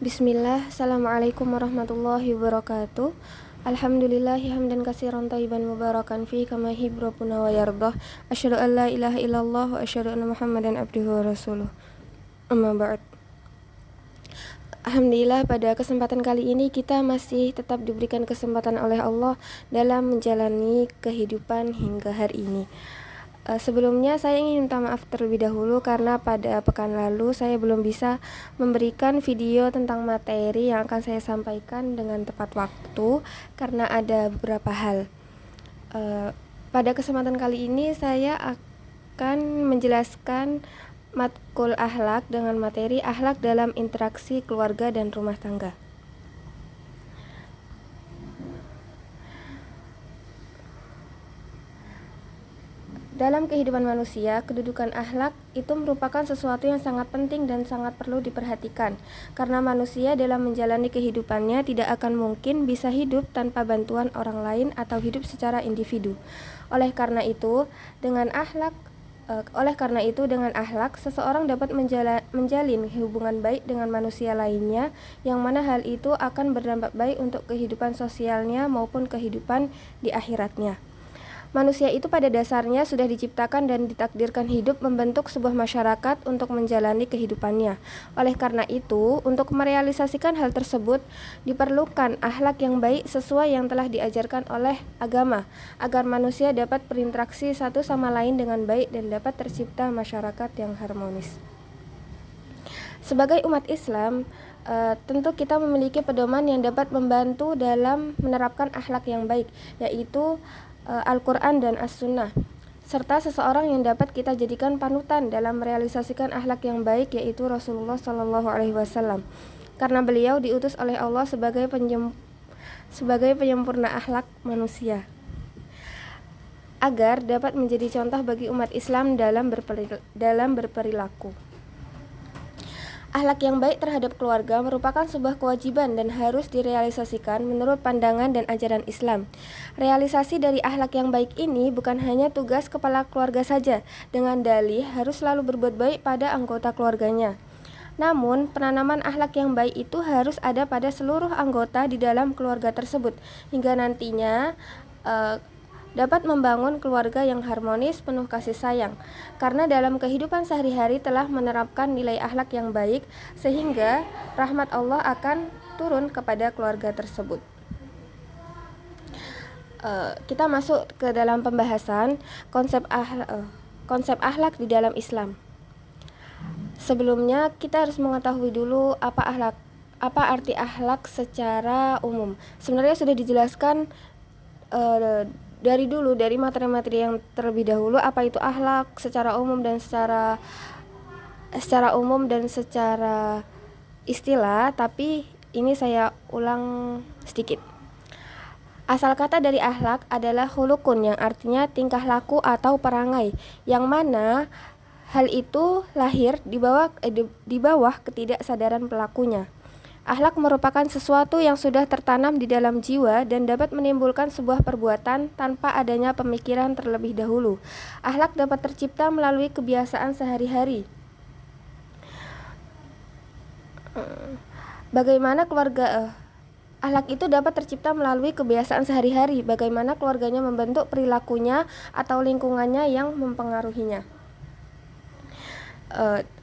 Bismillah, Assalamualaikum warahmatullahi wabarakatuh. Alhamdulillahi hamdan katsiran thayyiban mubarakan fi kama yuhibbu rabbuna wa yardah. Asyhadu an la ilaha illallah wa asyhadu anna Muhammadan abduhu wa rasuluh. Amma ba'd. Alhamdulillah, pada kesempatan kali ini kita masih tetap diberikan kesempatan oleh Allah dalam menjalani kehidupan hingga hari ini. Sebelumnya saya ingin minta maaf terlebih dahulu karena pada pekan lalu saya belum bisa memberikan video tentang materi yang akan saya sampaikan dengan tepat waktu karena ada beberapa hal. Pada kesempatan kali ini saya akan menjelaskan matkul akhlak dengan materi akhlak dalam interaksi keluarga dan rumah tangga. Dalam kehidupan manusia, kedudukan akhlak itu merupakan sesuatu yang sangat penting dan sangat perlu diperhatikan, karena manusia dalam menjalani kehidupannya tidak akan mungkin bisa hidup tanpa bantuan orang lain atau hidup secara individu. Oleh karena itu, dengan akhlak, seseorang dapat menjalin hubungan baik dengan manusia lainnya, yang mana hal itu akan berdampak baik untuk kehidupan sosialnya maupun kehidupan di akhiratnya. Manusia itu pada dasarnya sudah diciptakan dan ditakdirkan hidup membentuk sebuah masyarakat untuk menjalani kehidupannya. Oleh karena itu, untuk merealisasikan hal tersebut, diperlukan akhlak yang baik sesuai yang telah diajarkan oleh agama, agar manusia dapat berinteraksi satu sama lain dengan baik dan dapat tercipta masyarakat yang harmonis. Sebagai umat Islam, tentu kita memiliki pedoman yang dapat membantu dalam menerapkan akhlak yang baik, yaitu Al-Quran dan As-Sunnah, serta seseorang yang dapat kita jadikan panutan dalam merealisasikan akhlak yang baik, yaitu Rasulullah SAW, karena beliau diutus oleh Allah sebagai penyempurna akhlak manusia, agar dapat menjadi contoh bagi umat Islam dalam berperilaku. Akhlak yang baik terhadap keluarga merupakan sebuah kewajiban dan harus direalisasikan menurut pandangan dan ajaran Islam. Realisasi dari akhlak yang baik ini bukan hanya tugas kepala keluarga saja, dengan dalih harus selalu berbuat baik pada anggota keluarganya. Namun, penanaman akhlak yang baik itu harus ada pada seluruh anggota di dalam keluarga tersebut, hingga nantinya dapat membangun keluarga yang harmonis, penuh kasih sayang. Karena dalam kehidupan sehari-hari telah menerapkan nilai akhlak yang baik, sehingga rahmat Allah akan turun kepada keluarga tersebut. Kita masuk ke dalam pembahasan konsep akhlak di dalam Islam. Sebelumnya kita harus mengetahui dulu apa arti akhlak secara umum. Sebenarnya sudah dijelaskan dari materi-materi yang terlebih dahulu apa itu akhlak secara umum dan secara istilah, tapi ini saya ulang sedikit. Asal kata dari akhlak adalah khulukun, yang artinya tingkah laku atau perangai, yang mana hal itu lahir di bawah ketidaksadaran pelakunya. Akhlak merupakan sesuatu yang sudah tertanam di dalam jiwa dan dapat menimbulkan sebuah perbuatan tanpa adanya pemikiran terlebih dahulu. Akhlak dapat tercipta melalui kebiasaan sehari-hari. Akhlak itu dapat tercipta melalui kebiasaan sehari-hari, bagaimana keluarganya membentuk perilakunya atau lingkungannya yang mempengaruhinya,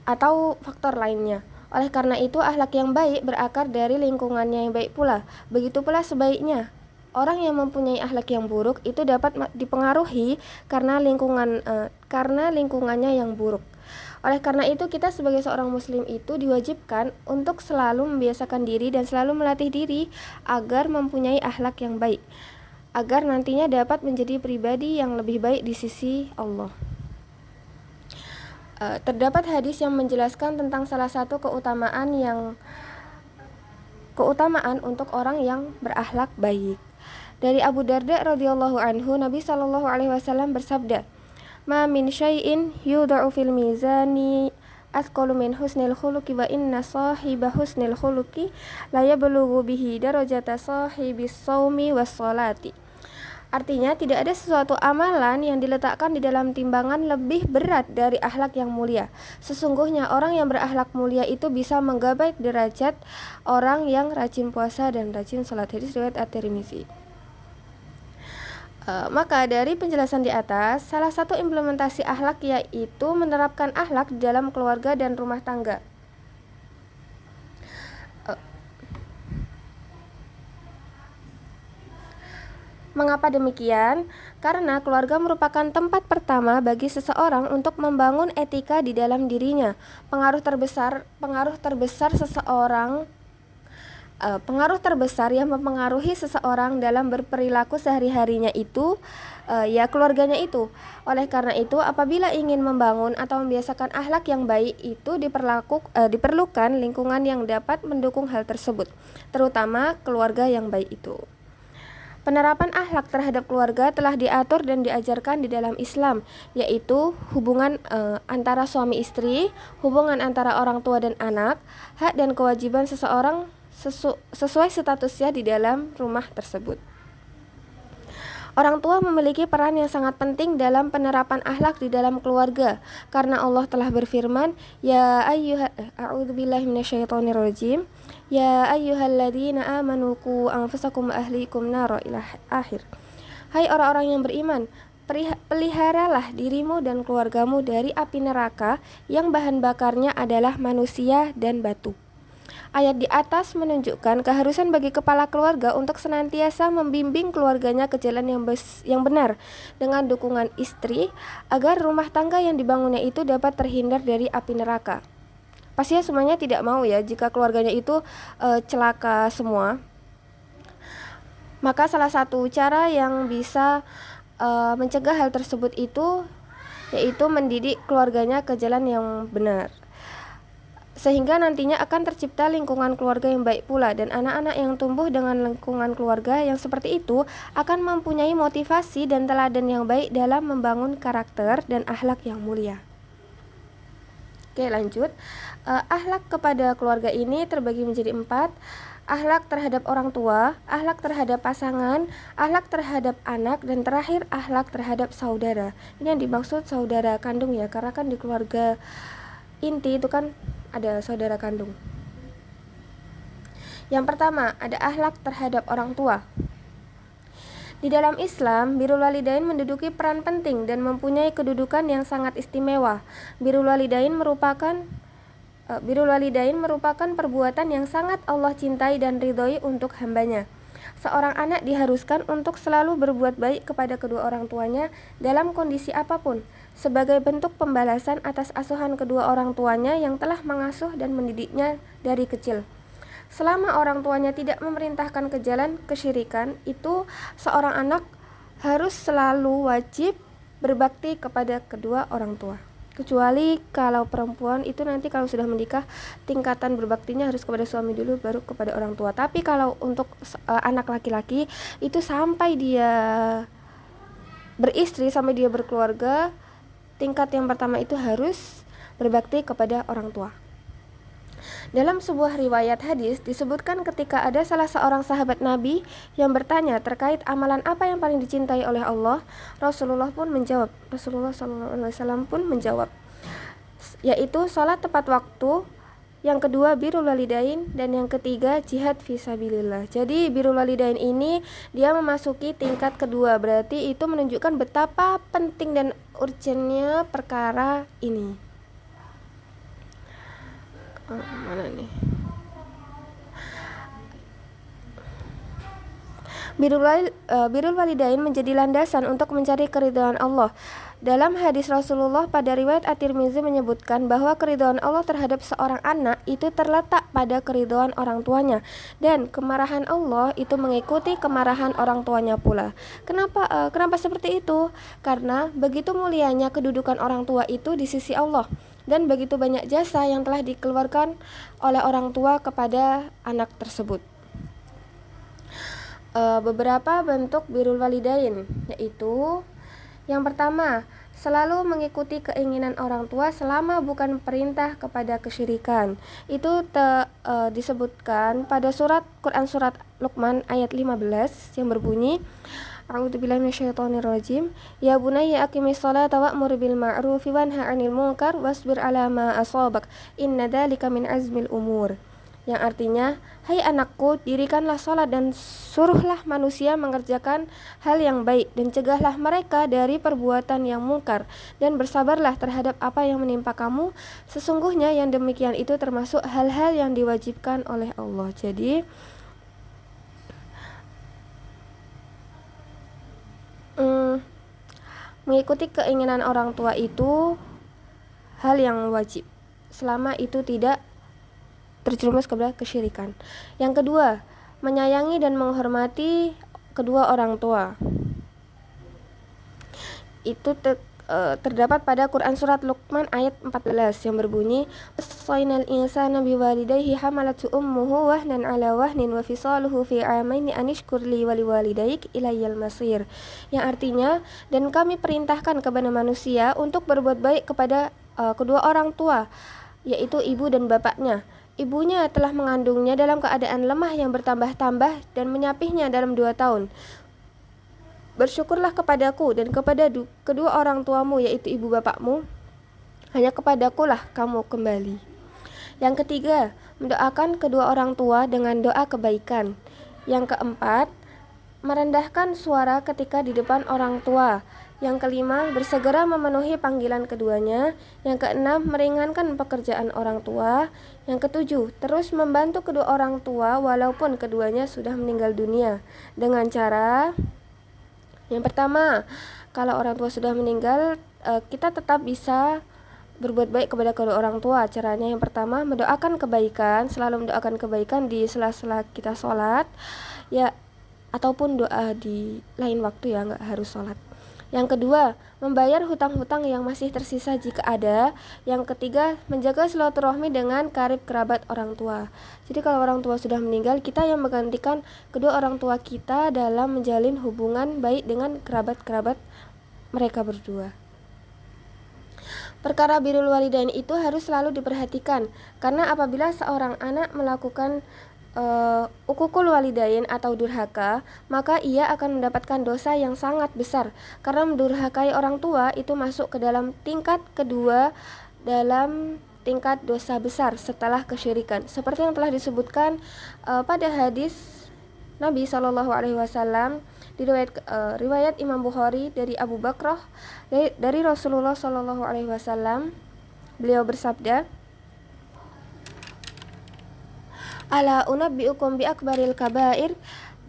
atau faktor lainnya. Oleh karena itu, akhlak yang baik berakar dari lingkungannya yang baik pula. Begitu pula sebaiknya. Orang yang mempunyai akhlak yang buruk itu dapat dipengaruhi karena lingkungannya yang buruk. Oleh karena itu, kita sebagai seorang muslim itu diwajibkan untuk selalu membiasakan diri dan selalu melatih diri agar mempunyai akhlak yang baik, agar nantinya dapat menjadi pribadi yang lebih baik di sisi Allah. Terdapat hadis yang menjelaskan tentang salah satu keutamaan untuk orang yang berakhlak baik. Dari Abu Darda radhiyallahu anhu, Nabi sallallahu alaihi wasallam bersabda, "Ma min syai'in yudha'u fil mizani athqalu min husnil khuluqi wa inna sahiba husnil khuluqi la yablughu bihi darajata sahibis shaumi was sholati." Artinya tidak ada sesuatu amalan yang diletakkan di dalam timbangan lebih berat dari akhlak yang mulia. Sesungguhnya orang yang berakhlak mulia itu bisa menggapai derajat orang yang rajin puasa dan rajin sholat. Hadis riwayat At-Tirmizi. Maka dari penjelasan di atas, salah satu implementasi akhlak yaitu menerapkan akhlak di dalam keluarga dan rumah tangga. Mengapa demikian? Karena keluarga merupakan tempat pertama bagi seseorang untuk membangun etika di dalam dirinya. Pengaruh terbesar yang mempengaruhi seseorang dalam berperilaku sehari-harinya itu ya keluarganya itu. Oleh karena itu, apabila ingin membangun atau membiasakan akhlak yang baik itu diperlukan lingkungan yang dapat mendukung hal tersebut, terutama keluarga yang baik itu. Penerapan akhlak terhadap keluarga telah diatur dan diajarkan di dalam Islam, yaitu hubungan antara suami istri, hubungan antara orang tua dan anak, hak dan kewajiban seseorang sesuai statusnya di dalam rumah tersebut. Orang tua memiliki peran yang sangat penting dalam penerapan akhlak di dalam keluarga, karena Allah telah berfirman, a'udzubillahi minasyaitonirrajim, ya ayyuhalladzina amanu qu anfusakum wa ahlikum nara ila akhir. Hai orang-orang yang beriman, peliharalah dirimu dan keluargamu dari api neraka yang bahan bakarnya adalah manusia dan batu. Ayat di atas menunjukkan keharusan bagi kepala keluarga untuk senantiasa membimbing keluarganya ke jalan yang benar dengan dukungan istri agar rumah tangga yang dibangunnya itu dapat terhindar dari api neraka. Pastinya semuanya tidak mau ya jika keluarganya itu celaka semua. Maka salah satu cara yang bisa mencegah hal tersebut itu yaitu mendidik keluarganya ke jalan yang benar, sehingga nantinya akan tercipta lingkungan keluarga yang baik pula, dan anak-anak yang tumbuh dengan lingkungan keluarga yang seperti itu akan mempunyai motivasi dan teladan yang baik dalam membangun karakter dan akhlak yang mulia. Oke, lanjut. Akhlak kepada keluarga ini terbagi menjadi 4. Akhlak terhadap orang tua, akhlak terhadap pasangan, akhlak terhadap anak, dan terakhir akhlak terhadap saudara. Ini yang dimaksud saudara kandung ya, karena kan di keluarga inti itu kan ada saudara kandung. Yang pertama, ada akhlak terhadap orang tua. Di dalam Islam, birrul walidain menduduki peran penting dan mempunyai kedudukan yang sangat istimewa. Birrul walidain merupakan perbuatan yang sangat Allah cintai dan ridhoi untuk hambanya. Seorang anak diharuskan untuk selalu berbuat baik kepada kedua orang tuanya dalam kondisi apapun, sebagai bentuk pembalasan atas asuhan kedua orang tuanya yang telah mengasuh dan mendidiknya dari kecil. Selama orang tuanya tidak memerintahkan ke jalan kesyirikan, itu seorang anak harus selalu wajib berbakti kepada kedua orang tua. Kecuali kalau perempuan itu nanti kalau sudah menikah, tingkatan berbaktinya harus kepada suami dulu baru kepada orang tua. Tapi kalau untuk anak laki-laki itu sampai dia beristri, sampai dia berkeluarga, tingkat yang pertama itu harus berbakti kepada orang tua. Dalam sebuah riwayat hadis disebutkan ketika ada salah seorang sahabat Nabi yang bertanya terkait amalan apa yang paling dicintai oleh Allah, Rasulullah SAW pun menjawab, yaitu sholat tepat waktu, yang kedua birrul walidain, dan yang ketiga jihad fisabilillah. Jadi birrul walidain ini dia memasuki tingkat kedua, berarti itu menunjukkan betapa penting dan urgentnya perkara ini. Mana nih? Birrul walidain menjadi landasan untuk mencari keridhaan Allah. Dalam hadis Rasulullah pada riwayat At-Tirmizi menyebutkan bahwa keridhaan Allah terhadap seorang anak itu terletak pada keridhaan orang tuanya, dan kemarahan Allah itu mengikuti kemarahan orang tuanya pula. Kenapa seperti itu? Karena begitu mulianya kedudukan orang tua itu di sisi Allah, dan begitu banyak jasa yang telah dikeluarkan oleh orang tua kepada anak tersebut. Beberapa bentuk birrul walidain, yaitu yang pertama, selalu mengikuti keinginan orang tua selama bukan perintah kepada kesyirikan. Itu disebutkan pada Quran surat Luqman ayat 15 yang berbunyi, A'udzubillahi minasyaitonirrajim. Ya bunayya aqimis sholata wa'mur bil ma'rufi wanha 'anil munkar wasbir 'ala ma asabak. Inna dzalika min azmil umur. Yang artinya, hai anakku, dirikanlah sholat dan suruhlah manusia mengerjakan hal yang baik dan cegahlah mereka dari perbuatan yang mungkar dan bersabarlah terhadap apa yang menimpa kamu. Sesungguhnya yang demikian itu termasuk hal-hal yang diwajibkan oleh Allah. Jadi mengikuti keinginan orang tua itu hal yang wajib selama itu tidak terjerumus kepada kesyirikan. Yang kedua, menyayangi dan menghormati kedua orang tua. Itu terdapat pada Quran surat Luqman ayat 14 yang berbunyi, "Wassaynal insana biwalidayhi hamalathu ummuhu wahnan 'ala wahnin wa fisaluhu fi 'amaini an ishkur li wa liwalidayk ilayyal masir." Yang artinya, dan kami perintahkan kepada manusia untuk berbuat baik kepada kedua orang tua, yaitu ibu dan bapaknya. Ibunya telah mengandungnya dalam keadaan lemah yang bertambah-tambah dan menyapihnya dalam 2 tahun. Bersyukurlah kepadaku dan kepada kedua orang tuamu, yaitu ibu bapakmu. Hanya kepadakulah kamu kembali. Yang ketiga, mendoakan kedua orang tua dengan doa kebaikan. Yang keempat, merendahkan suara ketika di depan orang tua. Yang kelima, bersegera memenuhi panggilan keduanya. Yang keenam, meringankan pekerjaan orang tua. Yang ketujuh, terus membantu kedua orang tua walaupun keduanya sudah meninggal dunia. Dengan cara, yang pertama, kalau orang tua sudah meninggal, kita tetap bisa berbuat baik kepada kedua orang tua. Caranya yang pertama, mendoakan kebaikan, selalu mendoakan kebaikan di sela-sela kita sholat, ya, ataupun doa di lain waktu, ya, nggak harus sholat. Yang kedua, membayar hutang-hutang yang masih tersisa jika ada. Yang ketiga, menjaga silaturahmi dengan karib kerabat orang tua. Jadi kalau orang tua sudah meninggal, kita yang menggantikan kedua orang tua kita dalam menjalin hubungan baik dengan kerabat-kerabat mereka berdua. Perkara birrul walidain itu harus selalu diperhatikan, karena apabila seorang anak melakukan ukukul walidain atau durhaka, maka ia akan mendapatkan dosa yang sangat besar, karena mendurhakai orang tua itu masuk ke dalam tingkat kedua dalam tingkat dosa besar setelah kesyirikan, seperti yang telah disebutkan pada hadis Nabi SAW di riwayat Imam Bukhari dari Abu Bakrah dari Rasulullah SAW. Beliau bersabda, "Ala unabbiukum bi akbaril kabair?"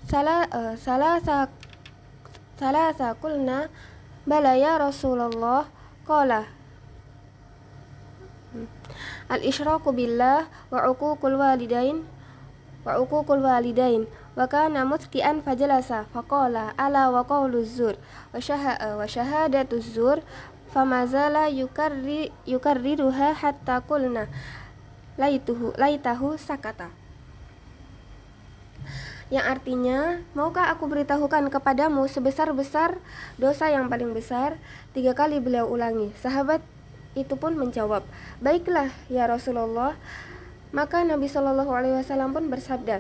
Salasa kulna bala ya Rasulullah. Qala al-isyraku billah wa uququl walidain wa kana mutqian fajalasa faqala ala wa qawluz zur wa syahadatuz zur famazala yukarriruha hatta qulna laitahu sakata. Yang artinya, maukah aku beritahukan kepadamu sebesar-besar dosa yang paling besar? 3 kali beliau ulangi. Sahabat itu pun menjawab, baiklah ya Rasulullah. Maka Nabi SAW pun bersabda,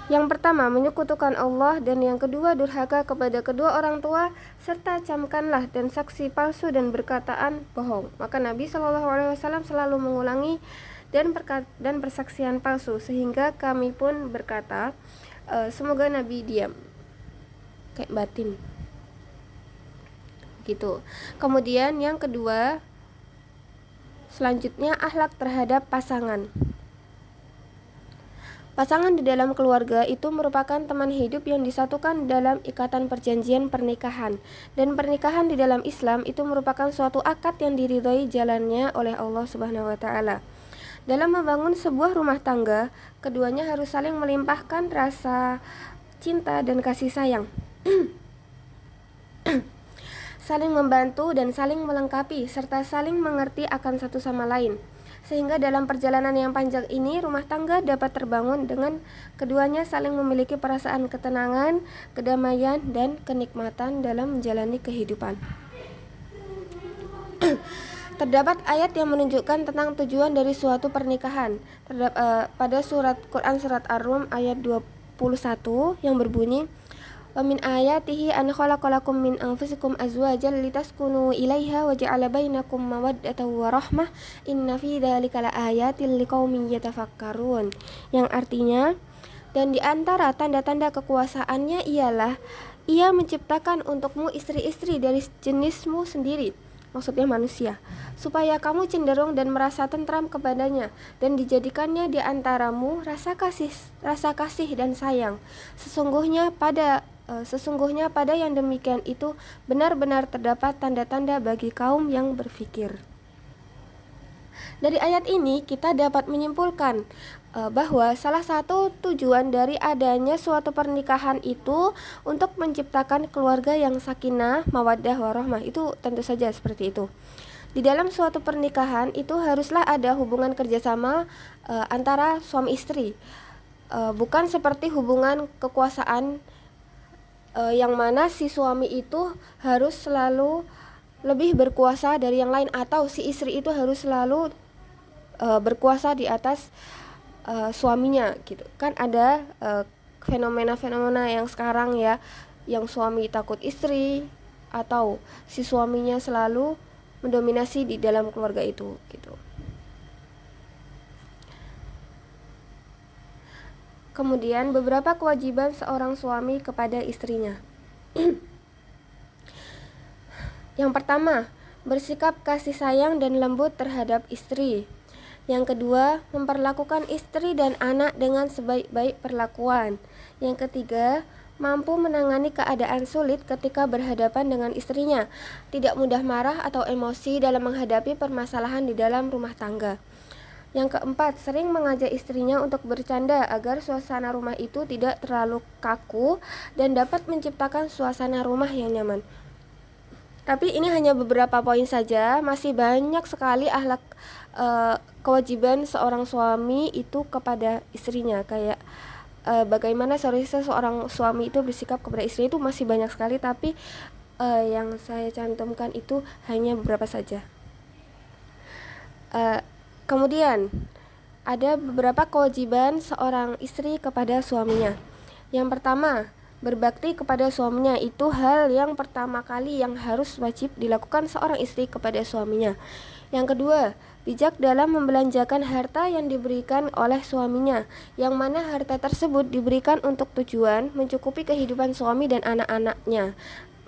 yang pertama menyekutukan Allah, dan yang kedua durhaka kepada kedua orang tua, serta camkanlah dan saksi palsu dan berkataan bohong. Maka Nabi SAW selalu mengulangi dan persaksian palsu, sehingga kami pun berkata, semoga Nabi diam, kayak batin gitu. Kemudian yang kedua, selanjutnya akhlak terhadap pasangan. Pasangan di dalam keluarga itu merupakan teman hidup yang disatukan dalam ikatan perjanjian pernikahan, dan pernikahan di dalam Islam itu merupakan suatu akad yang diridhoi jalannya oleh Allah Subhanahu wa taala. Dalam membangun sebuah rumah tangga, keduanya harus saling melimpahkan rasa cinta dan kasih sayang, saling membantu dan saling melengkapi, serta saling mengerti akan satu sama lain. Sehingga dalam perjalanan yang panjang ini, rumah tangga dapat terbangun dengan keduanya saling memiliki perasaan ketenangan, kedamaian, dan kenikmatan dalam menjalani kehidupan. Terdapat ayat yang menunjukkan tentang tujuan dari suatu pernikahan. Pada Quran surat Ar-Rum ayat 21 yang berbunyi, Wa min ayatihi an khalaqalakum min anfusikum azwajan litaskunu ilaiha wa ja'ala bainakum mawaddatan wa rahmah inna fi dzalika laayatil liqaumin yatafakkarun. Yang artinya, dan di antara tanda-tanda kekuasaannya ialah ia menciptakan untukmu istri-istri dari jenismu sendiri, maksudnya manusia, supaya kamu cenderung dan merasa tentram kepadanya, dan dijadikannya di antaramu rasa kasih dan sayang. Sesungguhnya pada yang demikian itu benar-benar terdapat tanda-tanda bagi kaum yang berfikir. Dari ayat ini kita dapat menyimpulkan bahwa salah satu tujuan dari adanya suatu pernikahan itu untuk menciptakan keluarga yang sakinah, mawaddah, warahmah. Itu tentu saja seperti itu. Di dalam suatu pernikahan itu haruslah ada hubungan kerjasama antara suami istri, bukan seperti hubungan kekuasaan yang mana si suami itu harus selalu lebih berkuasa dari yang lain, atau si istri itu harus selalu berkuasa di atas suaminya gitu. Kan ada fenomena-fenomena yang sekarang ya, yang suami takut istri atau si suaminya selalu mendominasi di dalam keluarga itu gitu. Kemudian beberapa kewajiban seorang suami kepada istrinya. Yang pertama, bersikap kasih sayang dan lembut terhadap istri. Yang kedua, memperlakukan istri dan anak dengan sebaik-baik perlakuan. Yang ketiga, mampu menangani keadaan sulit ketika berhadapan dengan istrinya, tidak mudah marah atau emosi dalam menghadapi permasalahan di dalam rumah tangga. Yang keempat, sering mengajak istrinya untuk bercanda agar suasana rumah itu tidak terlalu kaku dan dapat menciptakan suasana rumah yang nyaman. Tapi ini hanya beberapa poin saja, masih banyak sekali akhlak kewajiban seorang suami itu kepada istrinya. Kayak bagaimana seharusnya seorang suami itu bersikap kepada istri itu masih banyak sekali, tapi yang saya cantumkan itu hanya beberapa saja. Kemudian ada beberapa kewajiban seorang istri kepada suaminya. Yang pertama, berbakti kepada suaminya. Itu hal yang pertama kali yang harus wajib dilakukan seorang istri kepada suaminya. Yang kedua, bijak dalam membelanjakan harta yang diberikan oleh suaminya, yang mana harta tersebut diberikan untuk tujuan mencukupi kehidupan suami dan anak-anaknya.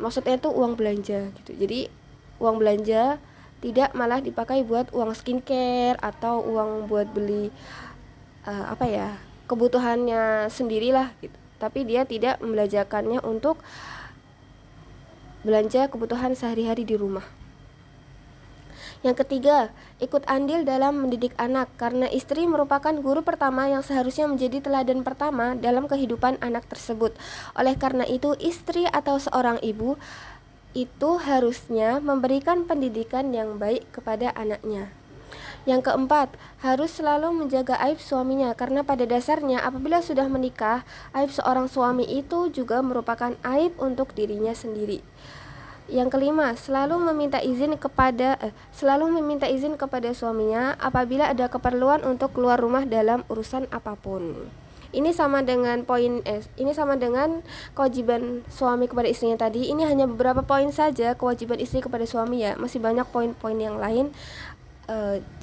Maksudnya itu uang belanja gitu. Jadi uang belanja tidak malah dipakai buat uang skincare atau uang buat beli kebutuhannya sendirilah gitu. Tapi dia tidak membelanjakannya untuk belanja kebutuhan sehari-hari di rumah. Yang ketiga, ikut andil dalam mendidik anak, karena istri merupakan guru pertama yang seharusnya menjadi teladan pertama dalam kehidupan anak tersebut. Oleh karena itu, istri atau seorang ibu itu harusnya memberikan pendidikan yang baik kepada anaknya. Yang keempat, harus selalu menjaga aib suaminya, karena pada dasarnya apabila sudah menikah, aib seorang suami itu juga merupakan aib untuk dirinya sendiri. Yang kelima, selalu meminta izin kepada suaminya apabila ada keperluan untuk keluar rumah dalam urusan apapun. Ini sama dengan kewajiban suami kepada istrinya tadi. Ini hanya beberapa poin saja kewajiban istri kepada suami ya. Masih banyak poin-poin yang lain.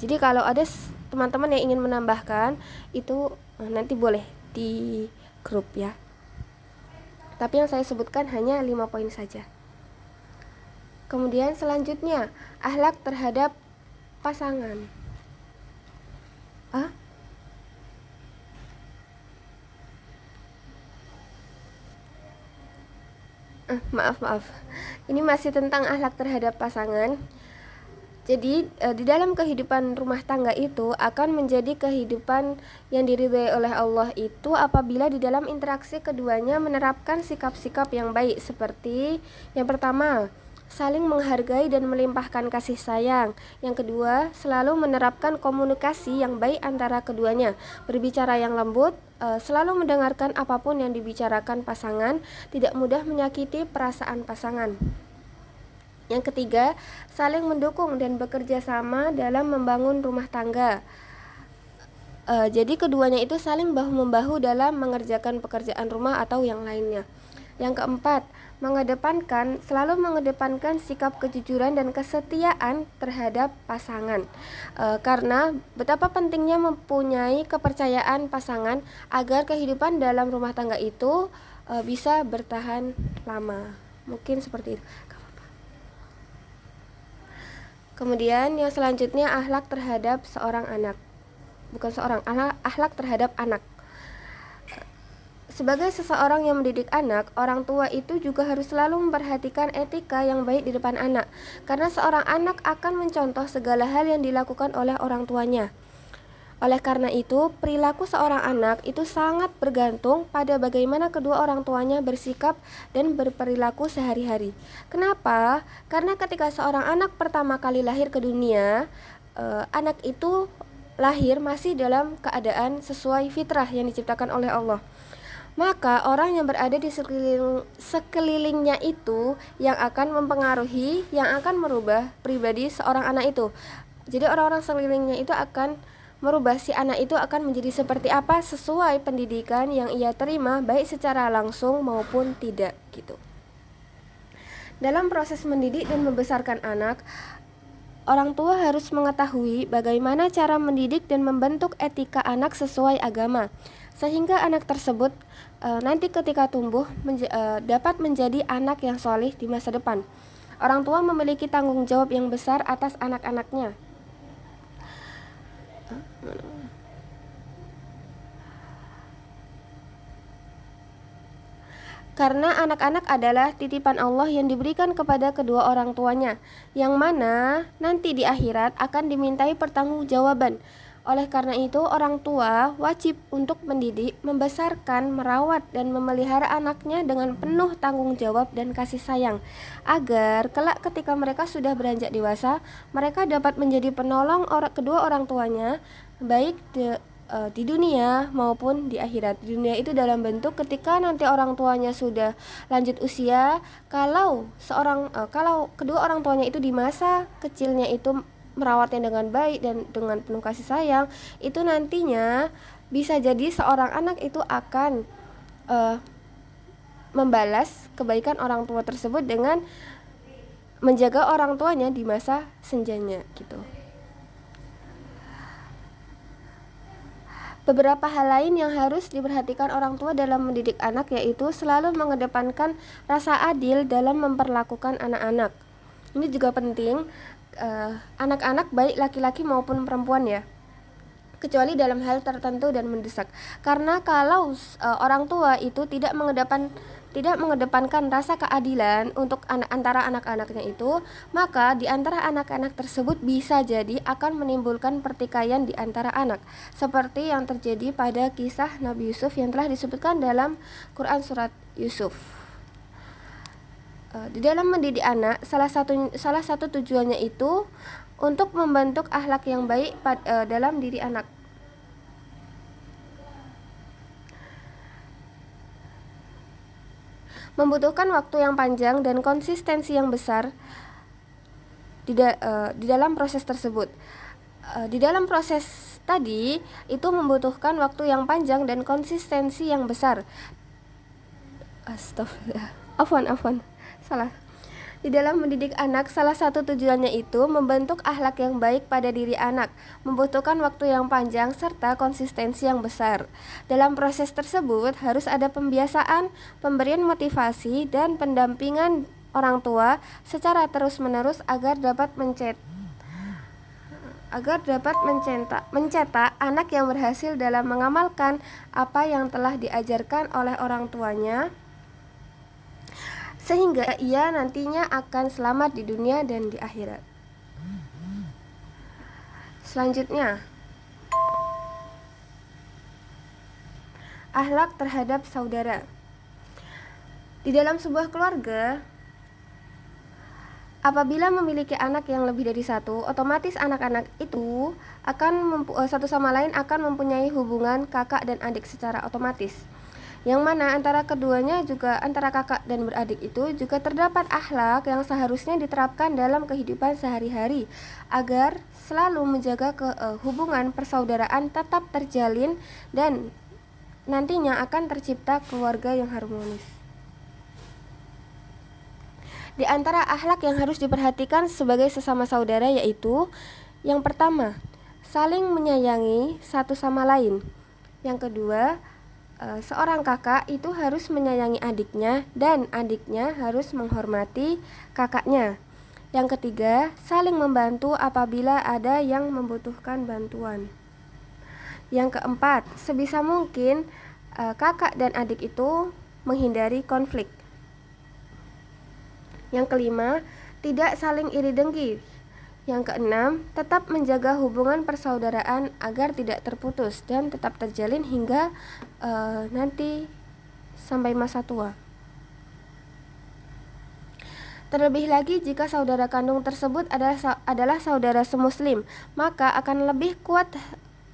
Jadi kalau ada teman-teman yang ingin menambahkan itu nanti boleh di grup ya. Tapi yang saya sebutkan hanya 5 poin saja. Kemudian selanjutnya, akhlak terhadap pasangan. Maaf. Ini masih tentang akhlak terhadap pasangan. Jadi di dalam kehidupan rumah tangga itu akan menjadi kehidupan yang diridhai oleh Allah itu apabila di dalam interaksi keduanya menerapkan sikap-sikap yang baik, seperti yang pertama, saling menghargai dan melimpahkan kasih sayang. Yang kedua, selalu menerapkan komunikasi yang baik antara keduanya, berbicara yang lembut, selalu mendengarkan apapun yang dibicarakan pasangan, tidak mudah menyakiti perasaan pasangan. Yang ketiga, saling mendukung dan bekerja sama dalam membangun rumah tangga. Jadi keduanya itu saling bahu-membahu dalam mengerjakan pekerjaan rumah atau yang lainnya. Yang keempat, selalu mengedepankan sikap kejujuran dan kesetiaan terhadap pasangan. Karena betapa pentingnya mempunyai kepercayaan pasangan agar kehidupan dalam rumah tangga itu bisa bertahan lama. Mungkin seperti itu. Kemudian yang selanjutnya akhlak terhadap seorang anak. Akhlak terhadap anak. Sebagai seseorang yang mendidik anak, orang tua itu juga harus selalu memperhatikan etika yang baik di depan anak, karena seorang anak akan mencontoh segala hal yang dilakukan oleh orang tuanya. Oleh karena itu, perilaku seorang anak itu sangat bergantung pada bagaimana kedua orang tuanya bersikap dan berperilaku sehari-hari. Kenapa? Karena ketika seorang anak pertama kali lahir ke dunia, anak itu lahir masih dalam keadaan sesuai fitrah yang diciptakan oleh Allah. Maka orang yang berada di sekelilingnya itu yang akan mempengaruhi, yang akan merubah pribadi seorang anak itu. Jadi orang-orang sekelilingnya itu akan merubah si anak itu akan menjadi seperti apa sesuai pendidikan yang ia terima, baik secara langsung maupun tidak gitu. Dalam proses mendidik dan membesarkan anak, orang tua harus mengetahui bagaimana cara mendidik dan membentuk etika anak sesuai agama, sehingga anak tersebut nanti ketika tumbuh dapat menjadi anak yang soleh di masa depan. Orang tua memiliki tanggung jawab yang besar atas anak-anaknya. Karena anak-anak adalah titipan Allah yang diberikan kepada kedua orang tuanya, yang mana nanti di akhirat akan dimintai pertanggungjawaban. Oleh karena itu, orang tua wajib untuk mendidik, membesarkan, merawat, dan memelihara anaknya dengan penuh tanggung jawab dan kasih sayang, agar kelak ketika mereka sudah beranjak dewasa, mereka dapat menjadi penolong kedua orang tuanya, baik di dunia maupun di akhirat. Di dunia itu dalam bentuk ketika nanti orang tuanya sudah lanjut usia, kalau kedua orang tuanya itu di masa kecilnya itu merawatnya dengan baik dan dengan penuh kasih sayang, itu nantinya bisa jadi seorang anak itu akan membalas kebaikan orang tua tersebut dengan menjaga orang tuanya di masa senjanya gitu. Beberapa hal lain yang harus diperhatikan orang tua dalam mendidik anak yaitu selalu mengedepankan rasa adil dalam memperlakukan anak-anak. Ini juga penting. Anak-anak baik laki-laki maupun perempuan ya, kecuali dalam hal tertentu dan mendesak. Karena kalau orang tua itu tidak mengedepankan rasa keadilan untuk antara anak-anaknya itu, maka di antara anak-anak tersebut bisa jadi akan menimbulkan pertikaian di antara anak, seperti yang terjadi pada kisah Nabi Yusuf yang telah disebutkan dalam Quran surat Yusuf. Di dalam mendidik anak, salah satu tujuannya itu untuk membentuk akhlak yang baik dalam diri anak. Membutuhkan waktu yang panjang dan konsistensi yang besar di dalam proses tersebut. Di dalam proses tadi itu membutuhkan waktu yang panjang dan konsistensi yang besar. Afwan. Salah. Di dalam mendidik anak, salah satu tujuannya itu membentuk akhlak yang baik pada diri anak, membutuhkan waktu yang panjang serta konsistensi yang besar. Dalam proses tersebut harus ada pembiasaan, pemberian motivasi, dan pendampingan orang tua secara terus-menerus agar dapat mencetak anak yang berhasil dalam mengamalkan apa yang telah diajarkan oleh orang tuanya, sehingga ia nantinya akan selamat di dunia dan di akhirat. Selanjutnya, akhlak terhadap saudara. Di dalam sebuah keluarga, apabila memiliki anak yang lebih dari satu, otomatis anak-anak itu akan satu sama lain akan mempunyai hubungan kakak dan adik secara otomatis. Yang mana antara keduanya juga antara kakak dan beradik itu juga terdapat akhlak yang seharusnya diterapkan dalam kehidupan sehari-hari agar selalu menjaga hubungan persaudaraan tetap terjalin dan nantinya akan tercipta keluarga yang harmonis. Di antara akhlak yang harus diperhatikan sebagai sesama saudara yaitu yang pertama, saling menyayangi satu sama lain. Yang kedua, seorang kakak itu harus menyayangi adiknya dan adiknya harus menghormati kakaknya. Yang ketiga, saling membantu apabila ada yang membutuhkan bantuan. Yang keempat, sebisa mungkin kakak dan adik itu menghindari konflik. Yang kelima, tidak saling iri dengki. Yang keenam, tetap menjaga hubungan persaudaraan agar tidak terputus dan tetap terjalin hingga nanti sampai masa tua. Terlebih lagi jika saudara kandung tersebut adalah saudara semuslim, maka akan lebih kuat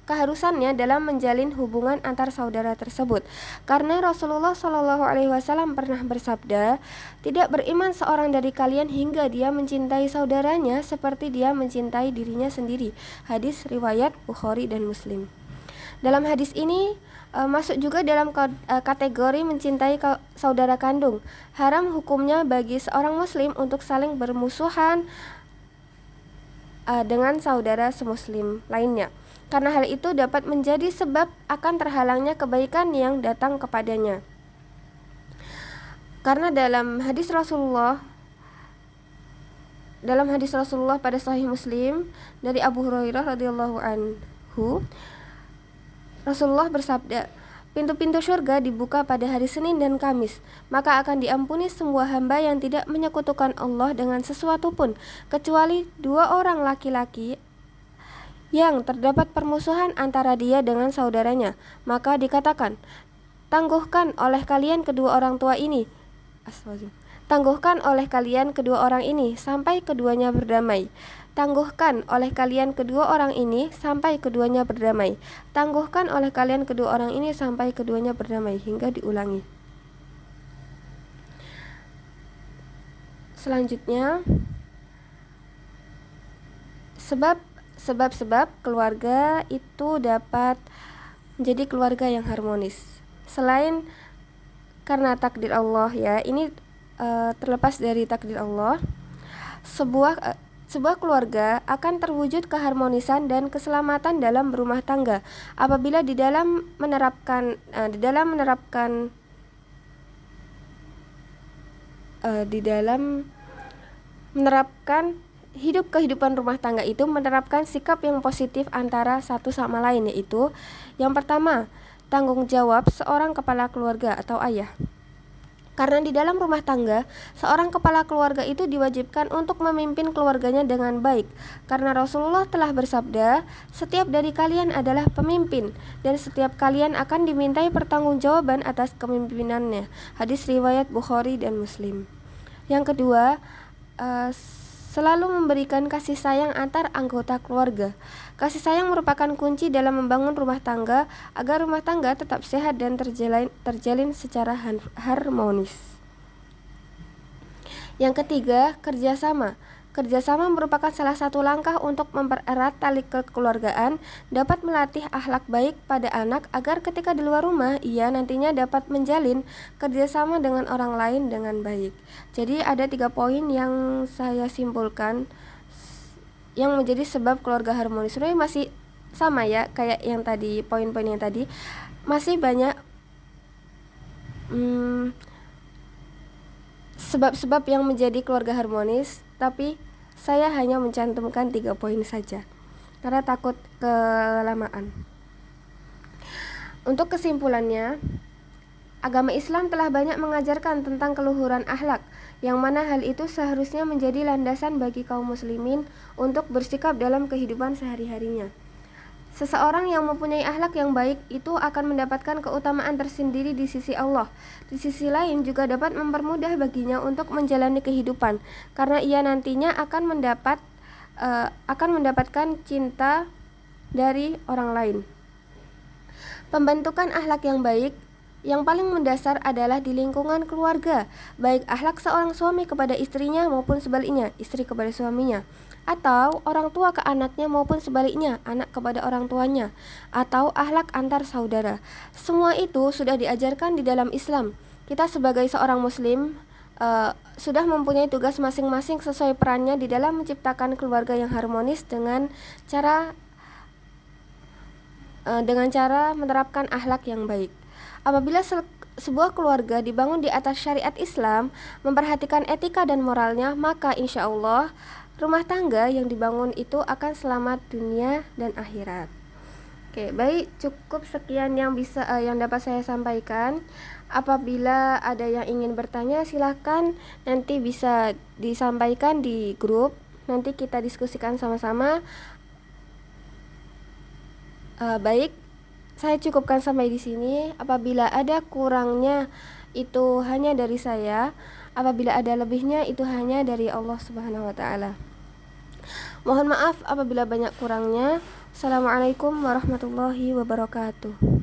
keharusannya dalam menjalin hubungan antar saudara tersebut. Karena Rasulullah SAW pernah bersabda, tidak beriman seorang dari kalian hingga dia mencintai saudaranya seperti dia mencintai dirinya sendiri. Hadis riwayat Bukhari dan Muslim. Dalam hadis ini masuk juga dalam kategori mencintai saudara kandung. Haram hukumnya bagi seorang muslim untuk saling bermusuhan dengan saudara semuslim lainnya, karena hal itu dapat menjadi sebab akan terhalangnya kebaikan yang datang kepadanya. Karena dalam hadis Rasulullah pada Sahih Muslim dari Abu Hurairah radhiyallahu anhu, Rasulullah bersabda, pintu-pintu surga dibuka pada hari Senin dan Kamis, maka akan diampuni semua hamba yang tidak menyekutukan Allah dengan sesuatu pun, kecuali 2 orang laki-laki yang terdapat permusuhan antara dia dengan saudaranya. Maka dikatakan, tangguhkan oleh kalian kedua orang ini sampai keduanya berdamai. Tangguhkan oleh kalian kedua orang ini sampai keduanya berdamai. Tangguhkan oleh kalian kedua orang ini sampai keduanya berdamai, hingga diulangi. Selanjutnya, sebab keluarga itu dapat menjadi keluarga yang harmonis. Selain karena takdir Allah ya, ini terlepas dari takdir Allah, sebuah keluarga akan terwujud keharmonisan dan keselamatan dalam berumah tangga apabila di dalam menerapkan hidup kehidupan rumah tangga itu menerapkan sikap yang positif antara satu sama lain, yaitu yang pertama, tanggung jawab seorang kepala keluarga atau ayah. Karena di dalam rumah tangga, seorang kepala keluarga itu diwajibkan untuk memimpin keluarganya dengan baik. Karena Rasulullah telah bersabda, setiap dari kalian adalah pemimpin, dan setiap kalian akan dimintai pertanggungjawaban atas kepemimpinannya. Hadis riwayat Bukhari dan Muslim. Yang kedua, selalu memberikan kasih sayang antar anggota keluarga. Kasih sayang merupakan kunci dalam membangun rumah tangga agar rumah tangga tetap sehat dan terjalin secara harmonis. Yang ketiga, kerjasama. Kerjasama merupakan salah satu langkah untuk mempererat tali kekeluargaan, dapat melatih akhlak baik pada anak agar ketika di luar rumah ia nantinya dapat menjalin kerjasama dengan orang lain dengan baik. Jadi ada 3 poin yang saya simpulkan yang menjadi sebab keluarga harmonis. Sebenarnya masih sama ya kayak yang tadi, poin-poin yang tadi, masih banyak sebab-sebab yang menjadi keluarga harmonis, tapi saya hanya mencantumkan 3 poin saja karena takut kelamaan. Untuk kesimpulannya, agama Islam telah banyak mengajarkan tentang keluhuran akhlak, yang mana hal itu seharusnya menjadi landasan bagi kaum muslimin untuk bersikap dalam kehidupan sehari-harinya. Seseorang yang mempunyai akhlak yang baik itu akan mendapatkan keutamaan tersendiri di sisi Allah. Di sisi lain juga dapat mempermudah baginya untuk menjalani kehidupan, karena ia nantinya akan mendapatkan cinta dari orang lain. Pembentukan akhlak yang baik yang paling mendasar adalah di lingkungan keluarga, baik akhlak seorang suami kepada istrinya maupun sebaliknya, istri kepada suaminya, atau orang tua ke anaknya maupun sebaliknya, anak kepada orang tuanya, atau akhlak antar saudara. Semua itu sudah diajarkan di dalam Islam. Kita sebagai seorang muslim sudah mempunyai tugas masing-masing sesuai perannya di dalam menciptakan keluarga yang harmonis dengan cara menerapkan akhlak yang baik. Apabila sebuah keluarga dibangun di atas syariat Islam, memperhatikan etika dan moralnya, maka insya Allah rumah tangga yang dibangun itu akan selamat dunia dan akhirat. Oke, baik, cukup sekian yang dapat saya sampaikan. Apabila ada yang ingin bertanya, silahkan nanti bisa disampaikan di grup. Nanti kita diskusikan sama-sama. Baik, saya cukupkan sampai di sini. Apabila ada kurangnya itu hanya dari saya. Apabila ada lebihnya itu hanya dari Allah Subhanahu wa taala. Mohon maaf apabila banyak kurangnya. Assalamualaikum warahmatullahi wabarakatuh.